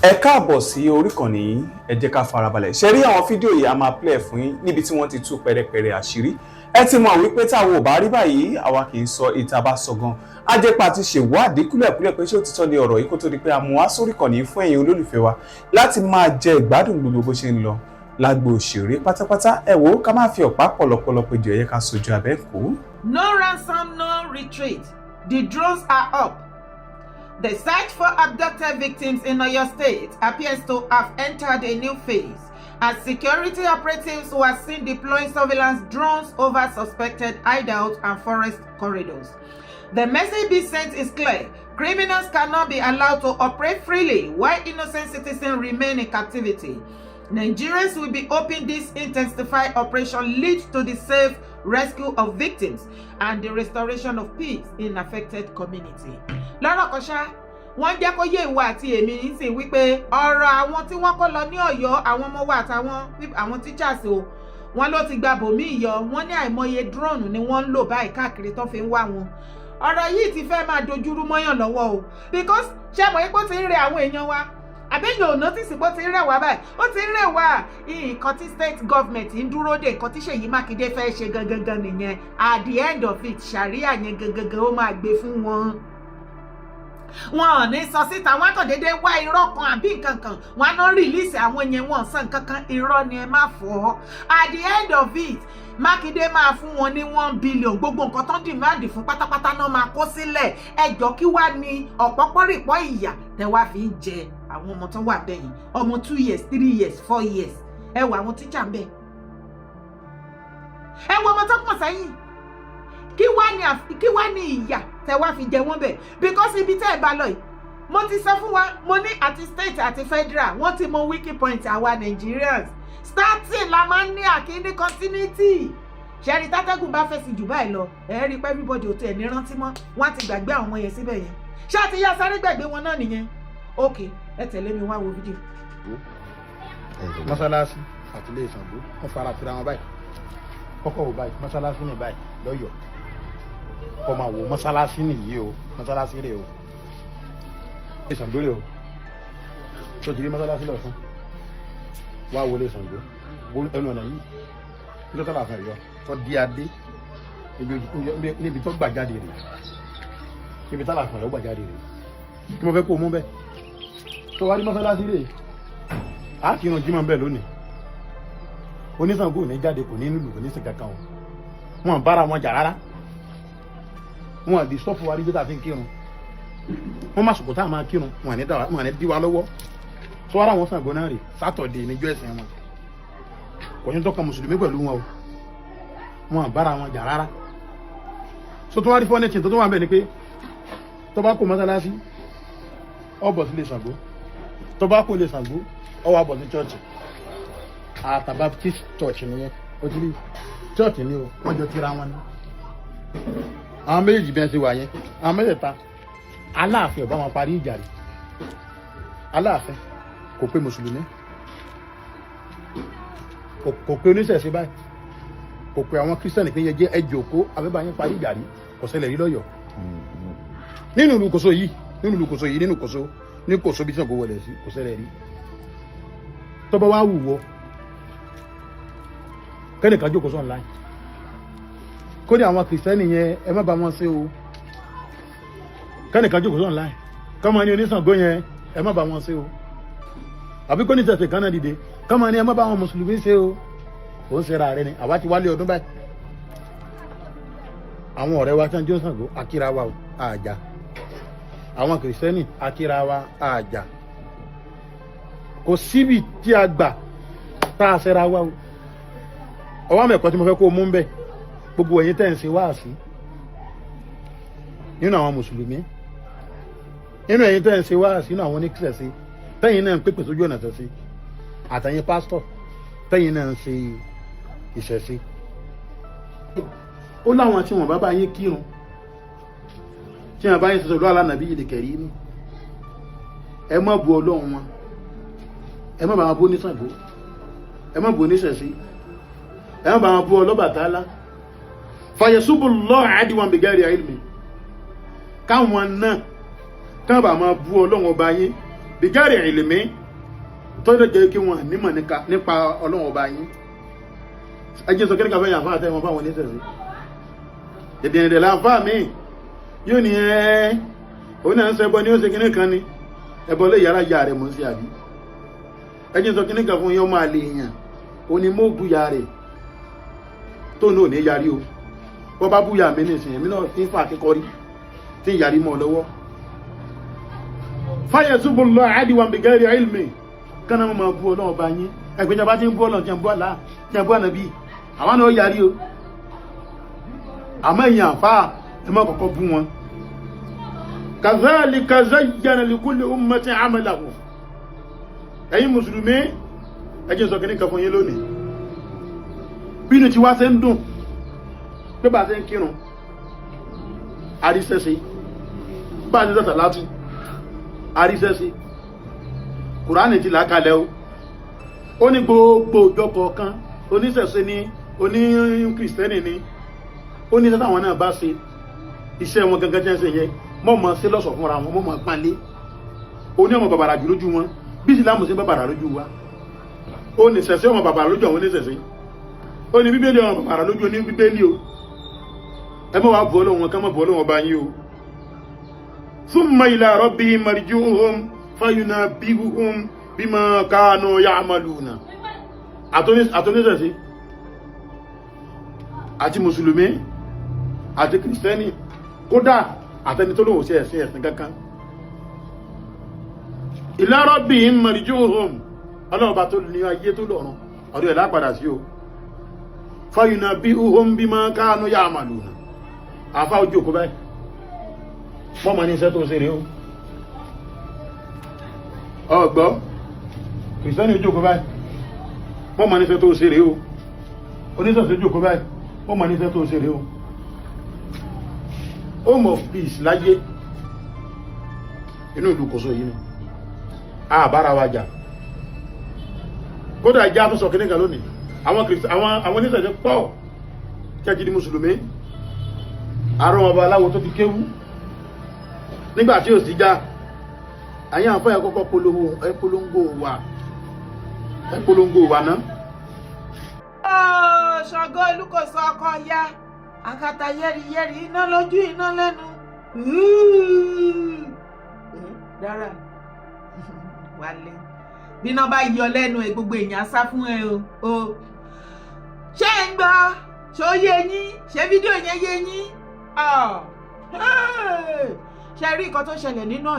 Ẹ káàbọ̀ sí orí ìkànnì yìí, ẹ jẹ́ ká farabalẹ̀. Ṣé rí àwọn fídíò yìí a máa play fún yín níbi tí wọ́n ti tú pẹrẹpẹrẹ àṣírí. Ẹ ti mọ̀ wípé táwọn ò bá rí báyìí, àwa kì í sọ ìta bá sọ gan. A jẹ́ pa ti ṣèwádìí kúlẹ̀kúlẹ̀ pé ṣé òtítọ́ ni ọ̀rọ̀ yìí kó tó di pé a mú wá sórí ìkànnì yìí fún ẹ̀yin olólùfẹ́ wa láti máa jẹ ìgbádùn gbogbo bó ṣe ń lọ lágbo òṣèré pátápátá. Ẹ wò ó ká má fi ọ̀pá pọ̀lọpọ̀lọ péjọ ẹ̀yẹ ká sojú abẹ́ kó. No ransom, no retreat. The drones are up. The search for abducted victims in Oyo State appears to have entered a new phase as security operatives were seen deploying surveillance drones over suspected hideouts and forest corridors. The message being sent is clear. Criminals cannot be allowed to operate freely while innocent citizens remain in captivity. Nigerians will be hoping this intensified operation leads to the safe rescue of victims and the restoration of peace in affected community. Lọ́rọ̀ kan ṣá, wọ́n jẹ́ kó yé ìwà àti èmi nísìn wípé ọ̀rọ̀ àwọn tí wọ́n kọ́ lọ ní Ọ̀yọ́, àwọn ọmọ wa àtàwọn àwọn teachers o, wọ́n ló ti gba bòmí yọ, wọ́n ní àìmọye drone ni wọ́n ń lò báyìí káàkiri tó fi ń wá wọn. Ọ̀rọ̀ yìí ti fẹ́ máa dojúrú mọ́yàn lọ́wọ́ o, because ṣé mọ̀ pé ó ti ń rẹ àwọn èèyàn wa. Àbẹ́yìn ò notice pé ó ti ń rẹ̀ wá báyìí, ó ti ń rẹ̀ wá nǹkan tí state government ń dúró dè, nǹkan tí Ṣèyí Mákindé fẹ́ ṣe gangan nìyẹn. At the end of it, ṣàríà yẹn gangan ó máa gbé fún wọn. Wọn ò ní sọ síta, wọn kàn déédéé wá irọ́ kan àbí nǹkan kan, wọn á ná release àwọn yẹn, wọn sàn kankan, irọ́ ni ẹ má fọ́. At the end of it, Mákindé máa fún wọn ní 1 billion, gbogbo nǹkan tó ń dìmáàdì fún pátápátá náà máa kó sílẹ̀. Ẹjọ́ kí wá ní ọ̀pọ̀pọ̀rìpọ̀ ìyà tẹ́ wá fi ń jẹ àwọn ọmọ tó wà bẹ́yìn, ọmọ 2 years 3 years 4 years. Ẹ wọ àwọn tíjà ń bẹ̀, ẹ wọ ọmọ tó pọ̀ sẹ́yìn. Kí wá ní ìyà tẹ́ wá fi jẹ wọ́n bẹ̀, because ibi tẹ́ ẹ bá lọ yìí, mo ti sọ fún wa, mo ní àti state àti federal wọ́n ti mọ wiki point àwa Nigerians. Starting la máa ń ní àkíní continuity. Ṣẹ́rí tátẹ́gùn bá fẹ́ sí jù báyìí lọ, ẹ rí pé everybody ò tẹ̀ ní rántí mọ́, wọ́n ti gbàgbé àwọn yẹn síbẹ̀ yẹn. Ṣé àti yá sáré gbàgbé wọn náà nìyẹn? Ok, ẹ tẹ̀lé mi wá wo fídíò. Mọ́sálásí àti ilé Ṣàngó wọ́n fara tira wọn báyìí. Kọ́kọ́ wò báyìí, mọ́sálásí ní báyìí lọ́yọ̀. Kọ́ máa wò mọ́sálásí nìyí o, mọ́sálásí rẹ̀ o. Ilé Ṣàngó rẹ̀ o. Tó ti rí mọ́sálásí lọ fún. Wá wo ilé Ṣàngó. Ẹnu ọ̀nà yìí. Ilé tọ́lá fún ẹ̀yọ́. Tọ́ di adé. Níbi tó gbàjáde rẹ̀. Níbi tọ́lá fún ẹ̀yọ́ gbàjáde rẹ̀. Kí mo fẹ́ kó mú bẹ́ẹ̀. Tó wá rí mọ́sálásí rẹ̀. A kì í ràn jímọ̀ bẹ́ẹ̀ lónìí. Oníṣàngó ò ní jáde, kò ní nílùú, kò ní sí kankan o. Wọ́n bára wọn jà rárá. Wọ́n àdì sọ́fù wa rí bí tá a fi ń kírun. Wọ́n máa sọ̀kò tá a máa kírun, wọ́n àní dí wa lọ́wọ́. Tó wá ráwọn Ṣàngó náà rè sátọ̀dé níjọ́ ẹ̀sìn wọn. Kò ní tọ́ka mùsùlùmí pẹ̀lú wọn o. Wọ́n bára wọn jà rárá. So tó wá rí fọ́nẹ́tì tó wà bẹ́ẹ̀ ni pé tó bá kó mọ́sálásí, ó bọ̀ sí ilé Ṣàngó. Tó bá kó ilé Ṣàngó, ó wá bọ̀ sí chọ́ọ̀chì. Àtà Baptist church nìyẹn. Ó ti rí church ni o, wọ́n jọ tira wọn ni. Àwọn méjèèjì bí wọ́n ṣe wà yẹn, àwọn mẹ́tẹ̀ẹ̀ta Aláàfin ọba wọn parí ìjà rẹ̀. Aláàfin kò pé mùsùlùmí, kò pé oníṣẹ̀ṣe báyìí, kò pé àwọn kírísítẹ̀nì pé yẹ jẹ́ ẹjọ́ òkó àbẹ́bà yẹn parí ìjà rí, kò ṣẹlẹ̀ rí lọ́yọ̀. Nínú ìlú Kòso yìí, nínú Kòso bí Ṣàngó wọlé sí, kò ṣẹlẹ̀ rí. Tó bá wá wùwọ́ kẹ́nìkan jókòó sọ online. Kó ní àwọn kìrìsìtẹ́nì yẹn ẹ má bá wọn ṣe o. Kẹ́nìkan jókòó sọ online. Kọ́mọ ní oníṣàngó yẹn ẹ má bá wọn ṣe o. Àbí kó ní tẹ̀sẹ̀ kan náà dìde. Kọ́mọ ní ẹ má bá wọn mùsùlùmí ṣe o. Ó ń ṣera rẹ ni, àwa ti wálé ọdún báyìí. Àwọn ọ̀rẹ́ wa tí wọ́n jó Ṣàngó akíra wa àjà. Àwọn kìrìsìtẹ́nì akíra wa àjà. Kò síbi tí a gbà tá a ṣera wa o. Ọwọ́ mẹ́kọ́ tí mo fẹ́ kó mú ń bẹ̀, gbogbo ẹ̀yin tẹ́ ń ṣe wáàsí nínú àwọn mùsùlùmí, nínú ẹ̀yin tẹ́ ń ṣe wáàsí nínú àwọn oníkìsẹ̀sí, tẹ́yin náà ń pèpè sójú ọ̀nà tẹ̀sí, àtẹ̀yin pásítọ̀ tẹ́yin náà ń ṣe ìṣẹ̀sí. Ó láwọn tí wọ́n bá bá yín kírun, tí wọ́n bá yín sọ̀rọ̀ lọ́wọ́ Ànábì Enikeni, ẹ má bu Ọlọ́run wọn, ẹ má bá wọn bú ní Ṣàngó, ẹ má bu oníṣẹ̀sí, ẹ má bá wọn bú Ọlọ́bàtálá. Fàyẹ̀súbù lọ́ọ̀ àdìwọ̀n bìgẹ́rì àìlùmí, káwọn náà káàbà máa bú Ọlọ́run ọba yín bìgárì ìlèmí tó lè jẹ́ kí wọ́n nímọ̀ nípa Ọlọ́run ọba yín ẹjẹ́ sọ kíníkà fẹ́yàn fáà tẹ́wọ́n fáwọn oníṣẹ̀ṣẹ̀ ìdìrìndẹ̀ láàfáà mi yóò ní òun náà ń sọ ẹbọ ní ó ṣe kíní kan ni ẹbọ lè yára ya rẹ̀ mọ́ sí àbí ẹjẹ́ sọ kíníkà fún yọ́ máa lè èèyàn ó ní mọ́ búya rẹ̀ tó náà ní yarí o wọ́n bá búya mi ní ìsìn èmi náà fi ń fà kíkọrí tí ń yarí mọ́ lọ́wọ́ fáyẹ̀ túbọ̀ lọ àádìwà bìgárì ilmi kánà mọ́ bú Ọlọ́run bá yín ẹgbẹ́jọba tí ń bú Ọlọ́run tí ń bú àlá tí ń bú ànàbí àwọn náà yarí o àmọ́ èyàn àfáà ẹ má kọ́kọ́ bú wọn kazalika zayyana likulli ummatin amalahu ẹ̀yin mùsùlùmí ẹjẹ́ sọ kìíní kan fún yín lónìí bínú tí wá ṣe ń dùn pé bá ṣe ń kírun àríṣẹ́ṣe bá ṣe sọ́tà látú àríṣẹ́ṣe kùránì ti làákalẹ̀ ó ní gbogbo ọjọ́ kọ̀ọ̀kan oníṣẹ̀ṣe ni oní kìrìsìtẹ́nì ni ó ní sẹ́tà àwọn náà bá ṣe iṣẹ́ wọn gangan jẹ́ ṣe yẹn mọ́ sí lọ́sọ̀ fúnra wọn mọ́ pánlé ó ní ọmọ bàbàrà jù lójú wọn bí ìsìlámù sí bàbàrà lójú wa ó ní ṣẹ̀ṣẹ̀ ọmọ bàbàrà lójú àwọn oníṣẹ̀ṣe ó ní bíbélì ọmọ bàbàrà lójú oní bíbélì o ẹ mọ́ wá bọ́ lọ́wọ́ ká mọ́ bọ́ lọ́wọ́ bá yín o summa ila rabbihim marji'uhum fayunabbi'uhum bima kanu ya'maluna àtúníṣẹ̀ṣe àti mùsùlùmí àti kìrìsìtẹ́nì kódà àtẹni tó lóhùn sí ẹ̀sìn kankan ila rabbihim marji'uhum ọlọ́ọ̀bá tó ní ayé tó lọ́run ọdún ẹ̀lá padà sí o fayunabbi'uhum bima kanu ya'maluna àfá ojú òkú báyìí mọ́mọ̀ ní iṣẹ́ tó ṣe rẹ̀ o ọgbọ́ kìrìsìtẹ́nì ojú òkú báyìí mọ́mọ̀ ní iṣẹ́ tó ṣe rẹ̀ o oníṣẹ́sẹ̀ ojú òkú báyìí mọ́mọ̀ ní iṣẹ́ tó ṣe rẹ̀ o home of peace láyé inú ìlú kòsó yìí ni àbára wa jà kódà ìjà tó sọ kìnnìkan lónìí àwọn oníṣẹ̀ṣẹ̀ pọ̀ kẹ́kì ní mùsùlùmí àrùn ọba aláwọ̀ tó ti kéwú nígbàtí ò sí já àyí àfáà kọ́kọ́ ẹpolongo wà náà Ṣàngó Olúkòso ọkọ ya àkàtà yẹ́rìyẹ́rì iná lójú iná lẹ́nu dára wálé bíná bá yọ lẹ́nu ẹ gbogbo èèyàn sá fún ẹ o ṣé ń gbọ́ ṣó yé yín ṣé fídíò yẹn yé yín ṣe rí nǹkan tó ṣẹlẹ̀ nínú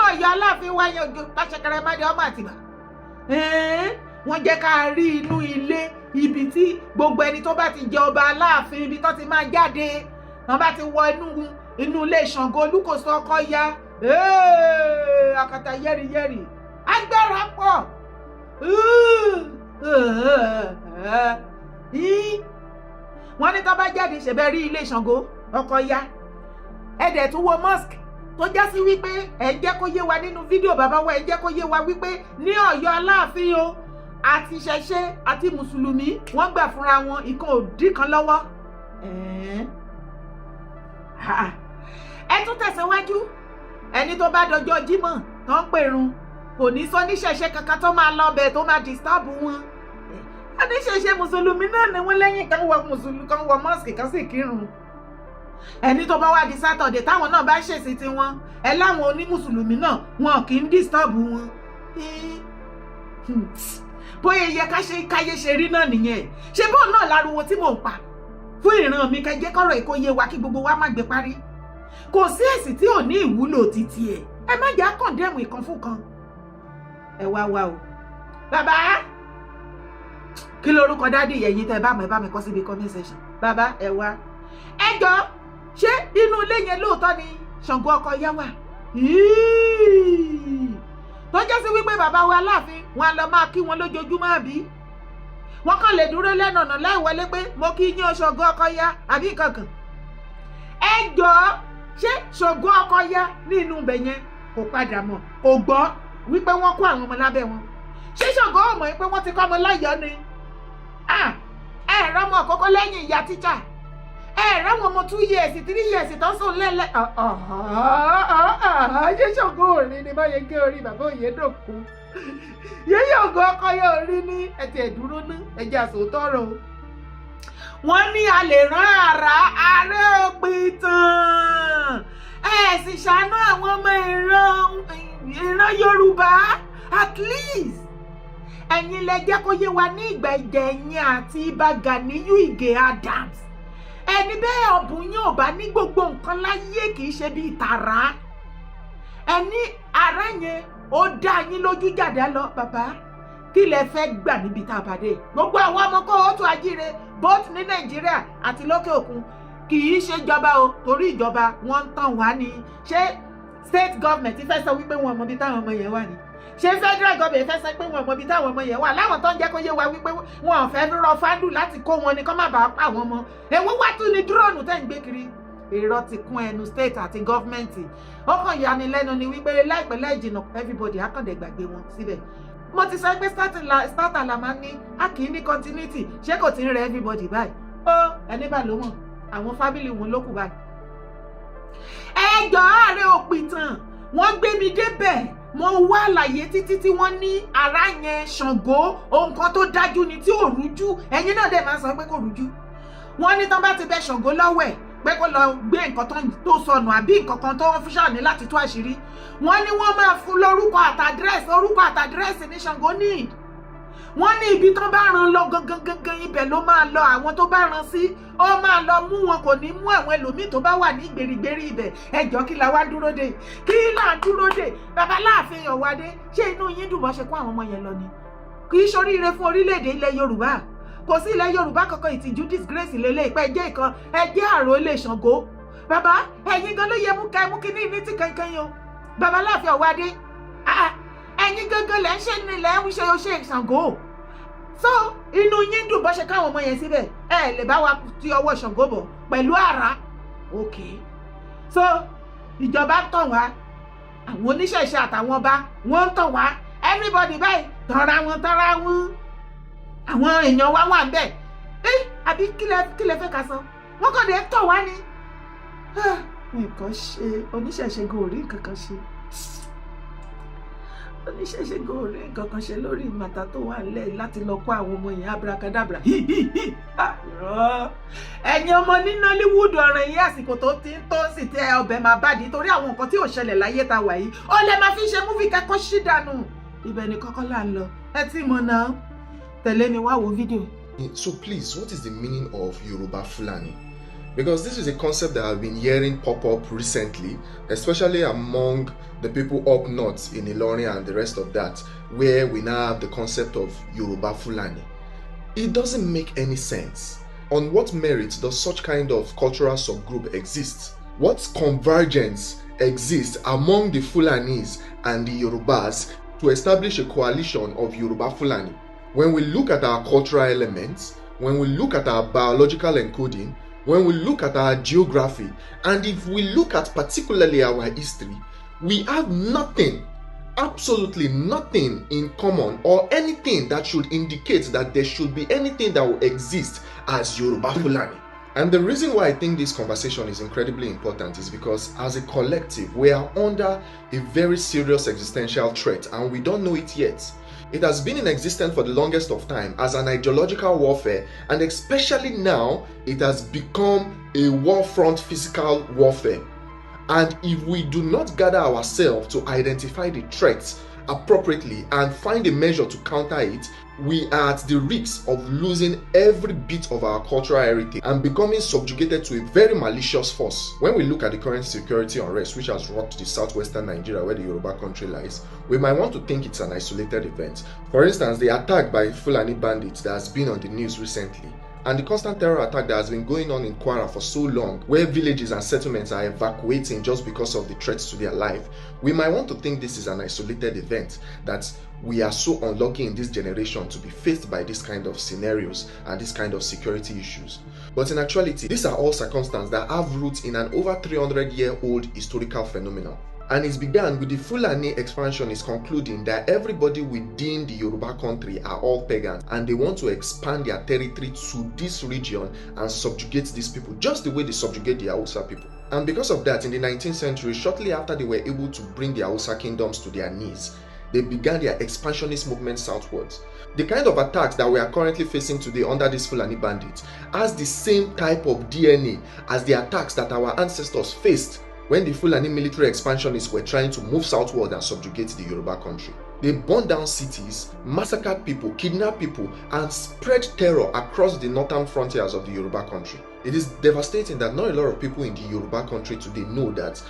Ọ̀yọ́ Aláàfin wáyé pàṣẹkẹrẹ má dé ọmọ Àtìbà wọ́n jẹ́ ká rí inú ilé ibi tí gbogbo ẹni tó bá ti jẹ ọba Aláàfin ibi tó ti máa jáde wọ́n bá ti wọ inú ilé Ṣàngó Olúkòso ọkọ ya àkàtà yẹ́rìyẹ́rì agbára pọ̀ wọ́n ní tó bá jáde ṣẹ̀bẹ̀ rí ilé Ṣàngó ọkọ ya ẹ̀dẹ̀ tún wọ mosque tó já sí wípé ẹ̀ ń jẹ́ kó yé wa nínú fídíò bàbá wa ẹ̀ ń jẹ́ kó yé wa wípé ní Ọ̀yọ́ Aláàfin o àti ṣẹṣẹ àti mùsùlùmí wọ́n gbà fúnra wọn ìkan òdì kan lọ́wọ́ ẹ tún tẹ̀síwájú ẹni tó bá dọjọ́ Jímọ̀ tó ń pèrun kò ní sọ ní ṣẹṣẹ kankan tó máa lọ bẹ̀ tó máa disturb wọn ẹni ṣẹṣẹ mùsùlùmí náà ni wọ́n lẹ́yìn kan wọ mosque kan sì kírun ẹni tó bá wá di Saturday táwọn náà bá ṣèṣì tiwọn ẹ láwọn onímùsùlùmí náà wọn kì í disturb wọn bóyá yẹ káyé ṣe rí náà nìyẹn ṣé bóun náà láruwo tí mò ń pa fún ìran mi kẹjẹ kọrọ èkó yé wa kí gbogbo wa má gbé parí kò sí èsì tí ò ní ìwúlò títí ẹ má jà kọ̀ndẹ́mù ìkan fún kan ẹ wá o bàbá kí lorúkọ dádì yẹ̀yìn tẹ bá mi kọ síbi comment section bàbá ẹ wá ẹ jọ ṣé inú ilé yẹn lóòótọ́ ni Ṣàngó ọkọ yá wà tó jẹ́ sí wípé bàbá wa Aláàfin wọn lọ máa kí wọn lójoojúmọ́ àbí wọn kàn lè dúró lẹ́nu ọ̀nà láì wọlé pé mo kí yín Ṣàngó ọkọ yá àbí kankan ẹ jọ ṣé Ṣàngó ọkọ yá nínú ibẹ̀ yẹn kò padà mọ̀ kò gbọ́ wípé wọ́n kó àwọn ọmọ lábẹ́ wọn ṣé Ṣàngó ò mọ̀ pé wọ́n ti kọ́ ọmọ lọ́yọ̀ọ́ ni ẹ rọmọ àkọ́kọ́ lẹ́yìn ìyá tíṣà ráwọn ọmọ 2 years 3 years tó ń sùn lẹ́lẹ́ ṣé Ṣàngó òrin ni báyẹn gé orí bàbá Oyèdòkun yẹ́yẹ́ ògo ọkọ yóò rí ní ẹ̀tì ẹ̀dúró ní ẹ̀jẹ̀ àsòtọ́rọ̀ wọ́n ní a lè rán ààrẹ òpìtàn sì ṣàánú àwọn ọmọ ìran Yorùbá at least ẹ̀yin lẹ jẹ́ kó yé wa ní ìgbà ìjẹ̀yìn àti Ìbà Gàníyù Ìgè Adams ẹni bẹ́ẹ̀ ọ̀bùn yín ò bá ní gbogbo nǹkan láyé kì í ṣe bíi tààrà ẹni ara yẹn ó dá yín lójú jàdá lọ bàbá kí lẹ fẹ́ gbà níbi tá a bá dé gbogbo àwọn ọmọ kó o tún ajíire both ní Nàìjíríà àti lókè òkun kì í ṣe ìjọba o torí ìjọba wọn ń tàn wá ní ṣé state government fẹ́ sọ wípé wọn mọ ibi táwọn ọmọ yẹn wà ní ṣé federal government fẹ́ sọ pé wọn mọ ibi táwọn ọmọ yẹn wà láwọn tó ń jẹ́ kó yé wa wípé wọn ò fẹ́ rọ fádù láti kó wọn ni kó má bàa pa àwọn ọmọ èwo wá tún ní dúróònù tẹ́ ń gbé kiri èrò ti kún ẹnu state àti gọ́fìmẹ̀ntì ó kàn yanilẹ́nu ni wípé láìpẹ́ láìjìnà everybody akàndẹ̀ gbàgbé wọn síbẹ̀ mo ti sọ pé starter la máa ń ní a kì í ní continuity ṣé kò ti ń rẹ everybody báyìí ó ẹni bá ló mọ̀ àwọn fábílì wọn ló kù báyìí. ẹjọ́ ààrẹ òpìtàn wọ́n gbé mi débẹ̀ mo wá àlàyé títí tí wọ́n ní ara yẹn Ṣàngó ohun kan tó dájú ni tí ò rújú ẹ̀yin náà dẹ̀ máa ń sọ pé kò rújú wọ́n ní tán bá ti bẹ Ṣàngó lọ́wọ́ ẹ̀ pé kó lọ gbé nǹkan tó sọnù àbí nǹkan kan tó wọ́n fi ṣàní láti tú àṣírí wọ́n ní wọ́n máa fún lórúkọ àtàdírẹ́sì ní Ṣàngó ní wọ́n ní ibi tán bá rán lọ gangan ibẹ̀ ló máa lọ àwọn tó bá rán sí ó máa lọ mú wọn kò ní mú àwọn ẹlòmíì tó bá wà ní gbèrígbèrí ibẹ̀ ẹjọ́ kí la wá dúró dé bàbá Láàfin Ọ̀wádé ṣé inú yín dùn bọ́ ṣe kó àwọn ọmọ yẹn lọ ni kì í ṣoríire fún orílẹ̀-èdè ilẹ̀ Yorùbá kò sí ilẹ̀ Yorùbá kankan ìtìjú disgrace lélẹ̀ ìpẹ́ ẹjẹ́ ìkan ẹjẹ́ àròlé Ṣàngó bàbá ẹ̀yin gan ló yẹ mú kíní ní tí kankan yín o bàbá Láàfin Ọ̀wádé ẹ̀yin gangan lẹ́ ń ṣe nílẹ̀ ń ṣe oṣù Ṣàngó so inú yín dùn bọ́ ṣe káwọn ọmọ yẹn síbẹ̀ ẹ lè bá wa ti ọwọ́ Ṣàngó bọ̀ pẹ̀lú àrá okay so ìjọba ń tàn wá àwọn oníṣẹ̀ṣe àtàwọn ọba wọ́n ń tàn wá everybody báyìí tọ́ra wọn àwọn èèyàn wá wà ń bẹ̀ àbí kí lẹ fẹ́ ká sọ wọ́n kàn dé tàn wá ni nǹkan ṣe oníṣẹ̀ṣe gòrí kankan ṣe oníṣẹ̀ṣe gòrí kankan ṣe lórí màtá tó wà lẹ̀ láti lọ kó àwọn ọmọ yẹn abracadabra ẹ̀yin ọmọ ní Nollywood ọ̀ràn yìí àsìkò tó ti ń tó sì tẹ ọbẹ̀ máa bá di torí àwọn nǹkan tí ò ṣẹlẹ̀ láyé ta wà yìí ó lè máa fi ṣe múfì kẹ́kọ̀ọ́ ṣí dànù ibẹ̀ ni kọ́kọ́ là ń lọ ẹ tí mo náà tẹ̀lé mi wá wo fídíò. So please, what is the meaning of Yoruba Fulani? Because this is a concept that I've been hearing pop up recently, especially among the people up north in Ilorin and the rest of that, where we now have the concept of Yoruba Fulani. It doesn't make any sense. On what merit does such kind of cultural subgroup exist? What convergence exists among the Fulanis and the Yorubas to establish a coalition of Yoruba Fulani? When we look at our cultural elements, when we look at our biological encoding, when we look at our geography, and if we look at particularly our history, we have nothing, absolutely nothing in common or anything that should indicate that there should be anything that will exist as Yoruba Fulani. And the reason why I think this conversation is incredibly important is because as a collective, we are under a very serious existential threat and we don't know it yet. It has been in existence for the longest of time as an ideological warfare, and especially now, it has become a war front physical warfare. And if we do not gather ourselves to identify the threats appropriately and find a measure to counter it, we are at the risk of losing every bit of our cultural heritage and becoming subjugated to a very malicious force. When we look at the current security unrest which has rocked the southwestern Nigeria where the Yoruba country lies, we might want to think it's an isolated event. For instance, the attack by Fulani bandits that has been on the news recently, and the constant terror attack that has been going on in Kwara for so long, where villages and settlements are evacuating just because of the threats to their life, we might want to think this is an isolated event, that we are so unlucky in this generation to be faced by this kind of scenarios and this kind of security issues. But in actuality, these are all circumstances that have roots in an over 300-year-old historical phenomenon. And it began with the Fulani expansionists concluding that everybody within the Yoruba country are all pagans and they want to expand their territory to this region and subjugate these people just the way they subjugate the Hausa people. And because of that, in the 19th century, shortly after they were able to bring the Hausa kingdoms to their knees, they began their expansionist movement southwards. The kind of attacks that we are currently facing today under these Fulani bandits has the same type of DNA as the attacks that our ancestors faced when the Fulani military expansionists were trying to move southward and subjugate the Yoruba country. They burned down cities, massacred people, kidnapped people, and spread terror across the northern frontiers of the Yoruba country. It is devastating that not a lot of people in the Yoruba country today know that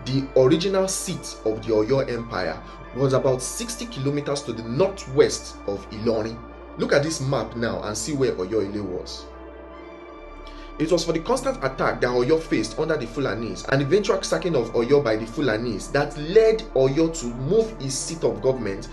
the original seat of the Oyo Empire was about 60 kilometers to the northwest of Ilorin. Look at this map now and see where Oyo Ile was. It was for the constant attack that Oyo faced under the Fulanis and eventual sacking of Oyo by the Fulanis that led Oyo to move its seat of government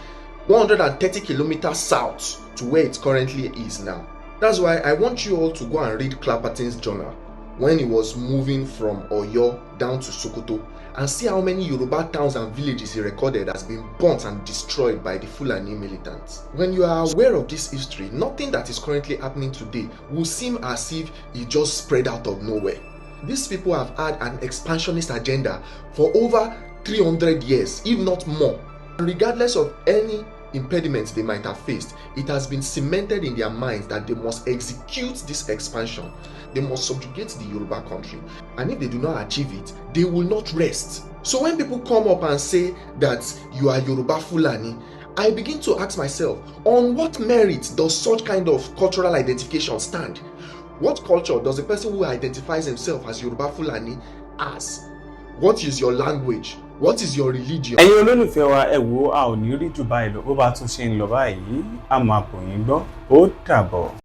130 kilometers south to where it currently is now. That's why I want you all to go and read Clapperton's journal when he was moving from Oyo down to Sokoto and see how many Yoruba towns and villages he recorded has been burnt and destroyed by the Fulani militants. When you are aware of this history, nothing that is currently happening today will seem as if it just spread out of nowhere. These people have had an expansionist agenda for over 300 years, if not more. And regardless of any impediments they might have faced, it has been cemented in their minds that they must execute this expansion. They must subjugate the Yoruba country, and if they do not achieve it, they will not rest. So when people come up and say that you are Yoruba Fulani, I begin to ask myself, on what merit does such kind of cultural identification stand? What culture does a person who identifies himself as Yoruba Fulani as? What is your language? What is your religion? ẹ̀yin olólùfẹ́ wa ẹ wò a ò ní rí jù báyìí lọ bó bá tún ṣe ń lọ báyìí a máa kò yín gbọ́ ó dàbọ̀.